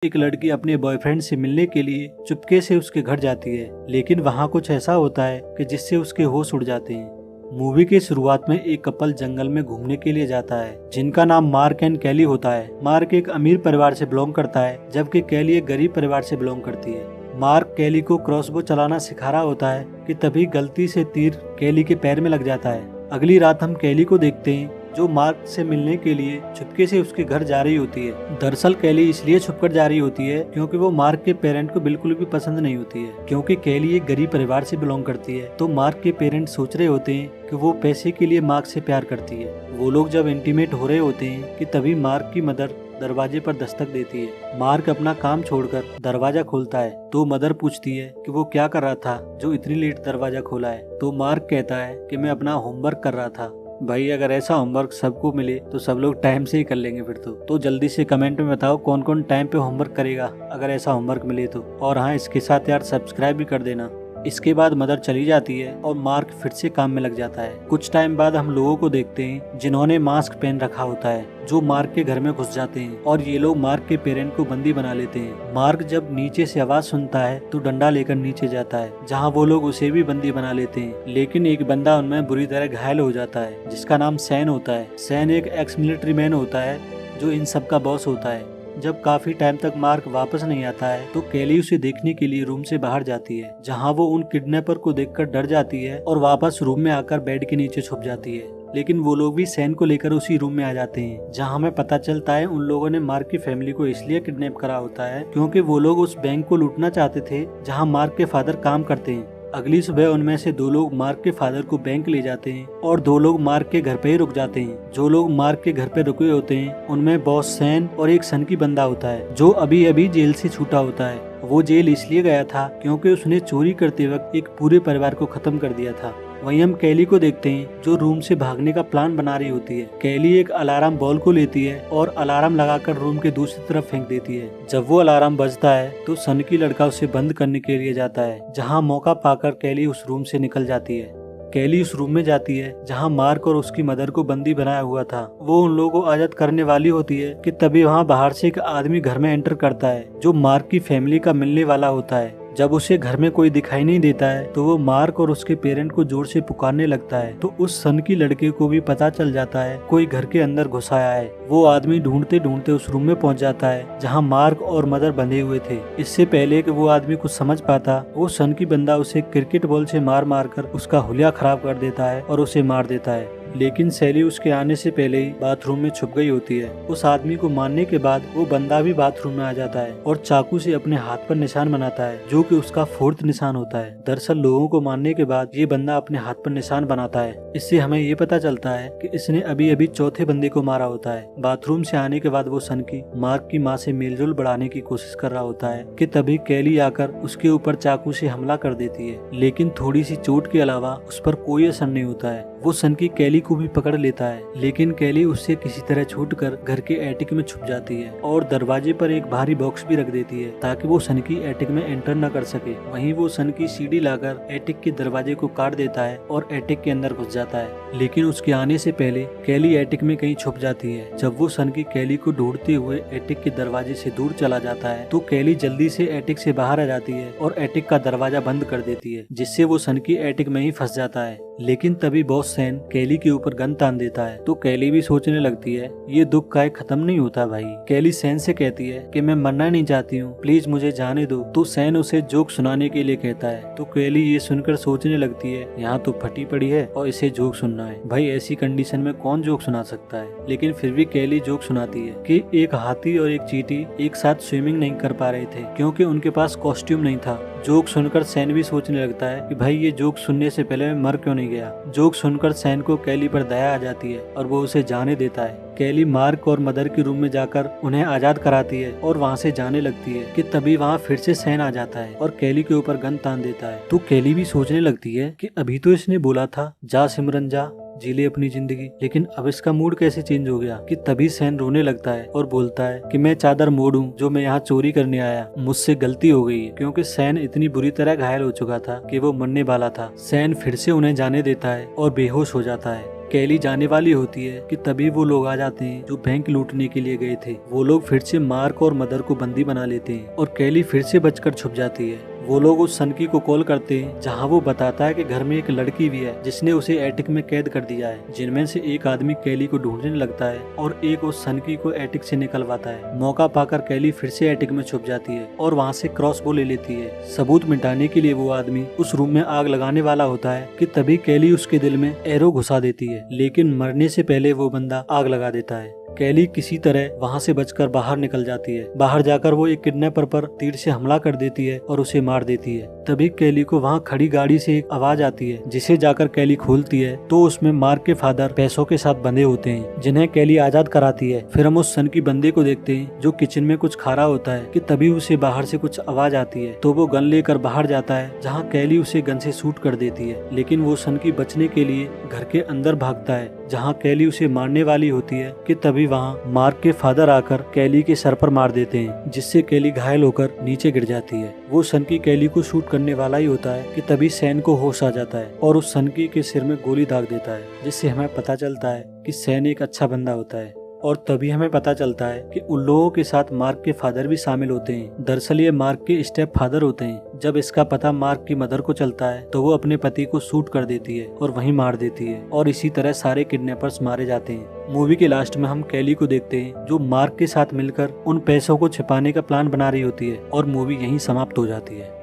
एक लड़की अपने बॉयफ्रेंड से मिलने के लिए चुपके से उसके घर जाती है, लेकिन वहाँ कुछ ऐसा होता है कि जिससे उसके होश उड़ जाते हैं। मूवी के शुरुआत में एक कपल जंगल में घूमने के लिए जाता है, जिनका नाम मार्क एंड कैली होता है। मार्क एक अमीर परिवार से बिलोंग करता है, जबकि कैली एक गरीब परिवार से बिलोंग करती है। मार्क कैली को क्रॉसबो चलाना सिखा रहा होता है कि तभी गलती से तीर कैली के पैर में लग जाता है। अगली रात हम कैली को देखते हैं, जो मार्क से मिलने के लिए चुपके से उसके घर जा रही होती है। दरअसल कैली इसलिए छुपकर जा रही होती है क्योंकि वो मार्क के पेरेंट को बिल्कुल भी पसंद नहीं होती है। क्योंकि कैली एक गरीब परिवार से बिलोंग करती है, तो मार्क के पेरेंट्स सोच रहे होते हैं कि वो पैसे के लिए मार्क से प्यार करती है। वो लोग जब इंटीमेट हो रहे होते हैं कि तभी मार्क की मदर दरवाजे पर दस्तक देती है। मार्क अपना काम छोड़कर दरवाजा खोलता है, तो मदर पूछती है कि वो क्या कर रहा था जो इतनी लेट दरवाजा खोला है। तो मार्क कहता है कि मैं अपना होमवर्क कर रहा था। भाई अगर ऐसा होमवर्क सबको मिले तो सब लोग टाइम से ही कर लेंगे फिर तो जल्दी से कमेंट में बताओ कौन कौन टाइम पे होमवर्क करेगा अगर ऐसा होमवर्क मिले तो। और हाँ, इसके साथ यार सब्सक्राइब भी कर देना। इसके बाद मदर चली जाती है और मार्क फिर से काम में लग जाता है। कुछ टाइम बाद हम लोगों को देखते हैं जिन्होंने मास्क पहन रखा होता है, जो मार्क के घर में घुस जाते हैं और ये लोग मार्क के पेरेंट को बंदी बना लेते हैं। मार्क जब नीचे से आवाज सुनता है तो डंडा लेकर नीचे जाता है, जहाँ वो लोग उसे भी बंदी बना लेते हैं। लेकिन एक बंदा उनमें बुरी तरह घायल हो जाता है, जिसका नाम सैन होता है। सैन एक एक्स मिलिट्री मैन होता है जो इन सब का बॉस होता है। जब काफी टाइम तक मार्क वापस नहीं आता है तो कैली उसे देखने के लिए रूम से बाहर जाती है, जहां वो उन किडनैपर को देखकर डर जाती है और वापस रूम में आकर बेड के नीचे छुप जाती है। लेकिन वो लोग भी सैन को लेकर उसी रूम में आ जाते हैं, जहां हमें पता चलता है उन लोगों ने मार्क की फैमिली को इसलिए किडनैप करा होता है क्योंकि वो लोग उस बैंक को लूटना चाहते थे जहाँ मार्क के फादर काम करते हैं। अगली सुबह उनमें से 2 लोग मार्क के फादर को बैंक ले जाते हैं और 2 लोग मार्क के घर पे ही रुक जाते हैं। जो लोग मार्क के घर पे रुके होते हैं उनमें बॉस सैन और एक सन की बंदा होता है, जो अभी अभी जेल से छूटा होता है। वो जेल इसलिए गया था क्योंकि उसने चोरी करते वक्त एक पूरे परिवार को खत्म कर दिया था। वहीं हम कैली को देखते हैं, जो रूम से भागने का प्लान बना रही होती है। कैली एक अलार्म बॉल को लेती है और अलार्म लगाकर रूम के दूसरी तरफ फेंक देती है। जब वो अलार्म बजता है तो सन की लड़का उसे बंद करने के लिए जाता है, जहां मौका पाकर कैली उस रूम से निकल जाती है। कैली उस रूम में जाती है जहां मार्क और उसकी मदर को बंदी बनाया हुआ था। वो उन लोगों को आजाद करने वाली होती है कि तभी वहां बाहर से एक आदमी घर में एंटर करता है, जो मार्क की फैमिली का मिलने वाला होता है। जब उसे घर में कोई दिखाई नहीं देता है तो वो मार्क और उसके पेरेंट को जोर से पुकारने लगता है। तो उस सन की लड़के को भी पता चल जाता है कोई घर के अंदर घुस आया है। वो आदमी ढूंढते ढूंढते उस रूम में पहुंच जाता है जहां मार्क और मदर बंधे हुए थे। इससे पहले कि वो आदमी कुछ समझ पाता, वो सन की बंदा उसे क्रिकेट बॉल से मार मार कर उसका हुलिया खराब कर देता है और उसे मार देता है। लेकिन सैली उसके आने से पहले ही बाथरूम में छुप गई होती है। उस आदमी को मारने के बाद वो बंदा भी बाथरूम में आ जाता है और चाकू से अपने हाथ पर निशान बनाता है, जो कि उसका 4th निशान होता है। दरअसल लोगों को मारने के बाद ये बंदा अपने हाथ पर निशान बनाता है। इससे हमें ये पता चलता है कि इसने अभी अभी 4थे बंदे को मारा होता है। बाथरूम से आने के बाद वो सन की मार्क की माँ से मेलजोल बढ़ाने की कोशिश कर रहा होता है कि तभी कैली आकर उसके ऊपर चाकू से हमला कर देती है। लेकिन थोड़ी सी चोट के अलावा उस पर कोई असर नहीं होता है। वो सन की कैली को भी पकड़ लेता है, लेकिन कैली उससे किसी तरह छूटकर घर के एटिक में छुप जाती है और दरवाजे पर एक भारी बॉक्स भी रख देती है ताकि वो सन की एटिक में एंटर न कर सके। वहीं वो सन की सीढ़ी लाकर एटिक के दरवाजे को काट देता है और एटिक के अंदर घुस जाता है। लेकिन उसके आने से पहले कैली एटिक में कहीं छुप जाती है। जब वो सन की कैली को ढूंढते हुए एटिक के दरवाजे से दूर चला जाता है तो कैली जल्दी से एटिक से बाहर आ जाती है और एटिक का दरवाजा बंद कर देती है, जिससे वो सन की एटिक में ही फंस जाता है। लेकिन तभी बॉस सैन कैली के ऊपर गन तान देता है, तो कैली भी सोचने लगती है ये दुख का खत्म नहीं होता भाई। कैली सैन से कहती है कि मैं मरना नहीं चाहती हूँ, प्लीज मुझे जाने दो। तो सैन उसे जोक सुनाने के लिए कहता है, तो कैली ये सुनकर सोचने लगती है यहाँ तो फटी पड़ी है और इसे जोक सुनना है। भाई ऐसी कंडीशन में कौन जोक सुना सकता है। लेकिन फिर भी कैली जोक सुनाती है कि एक हाथी और एक चींटी एक साथ स्विमिंग नहीं कर पा रहे थे क्योंकि उनके पास कॉस्ट्यूम नहीं था। जोक सुनकर सैन भी सोचने लगता है कि भाई ये जोक सुनने से पहले मैं मर क्यों नहीं गया। जोक सुनकर सैन को कैली पर दया आ जाती है और वो उसे जाने देता है। कैली मार्क और मदर के रूम में जाकर उन्हें आजाद कराती है और वहाँ से जाने लगती है कि तभी वहाँ फिर से सैन आ जाता है और कैली के ऊपर गन तान देता है। तो कैली भी सोचने लगती है कि अभी तो इसने बोला था जा सिमरन जा, जी ले अपनी जिंदगी, लेकिन अब इसका मूड कैसे चेंज हो गया। कि तभी सैन रोने लगता है और बोलता है कि मैं चादर मोड़ूं जो मैं यहाँ चोरी करने आया, मुझसे गलती हो गई है। क्योंकि सैन इतनी बुरी तरह घायल हो चुका था कि वो मरने वाला था। सैन फिर से उन्हें जाने देता है और बेहोश हो जाता है। कैली जाने वाली होती है कि तभी वो लोग आ जाते हैं जो बैंक लूटने के लिए गए थे। वो लोग फिर से मार्क और मदर को बंदी बना लेते हैं और कैली फिर से बचकर छुप जाती है। वो लोग उस सनकी को कॉल करते हैं जहां वो बताता है कि घर में एक लड़की भी है जिसने उसे एटिक में कैद कर दिया है, जिनमें से एक आदमी कैली को ढूंढने लगता है और एक उस सनकी को एटिक से निकलवाता है। मौका पाकर कैली फिर से एटिक में छुप जाती है और वहां से क्रॉसबो ले लेती है। सबूत मिटाने के लिए वो आदमी उस रूम में आग लगाने वाला होता है कि तभी कैली उसके दिल में एरो घुसा देती है, लेकिन मरने से पहले वो बंदा आग लगा देता है। कैली किसी तरह वहां से बचकर बाहर निकल जाती है। बाहर जाकर वो एक किडनैपर पर तीर से हमला कर देती है और उसे मार देती है। तभी कैली को वहां खड़ी गाड़ी से एक आवाज आती है, जिसे जाकर कैली खोलती है तो उसमें मार्क के फादर पैसों के साथ बंधे होते हैं, जिन्हें कैली आजाद कराती है। फिर हम उस सन की बंदे को देखते हैं जो किचन में कुछ खा रहा होता है कि तभी उसे बाहर से कुछ आवाज आती है, तो वो गन लेकर बाहर जाता है, जहाँ कैली उसे गन से शूट कर देती है। लेकिन वो सन की बचने के लिए घर के अंदर भागता है, जहाँ कैली उसे मारने वाली होती है कि तभी वहाँ मार्क के फादर आकर कैली के सर पर मार देते हैं, जिससे कैली घायल होकर नीचे गिर जाती है। वो सनकी कैली को शूट करने वाला ही होता है कि तभी सैन को होश आ जाता है और उस सनकी के सिर में गोली दाग देता है, जिससे हमें पता चलता है कि सैन एक अच्छा बंदा होता है। और तभी हमें पता चलता है कि उन लोगों के साथ मार्क के फादर भी शामिल होते हैं। दरअसल ये मार्क के स्टेप फादर होते हैं। जब इसका पता मार्क की मदर को चलता है तो वो अपने पति को शूट कर देती है और वहीं मार देती है, और इसी तरह सारे किडनैपर्स मारे जाते हैं। मूवी के लास्ट में हम कैली को देखते हैं जो मार्क के साथ मिलकर उन पैसों को छिपाने का प्लान बना रही होती है, और मूवी यहीं समाप्त हो जाती है।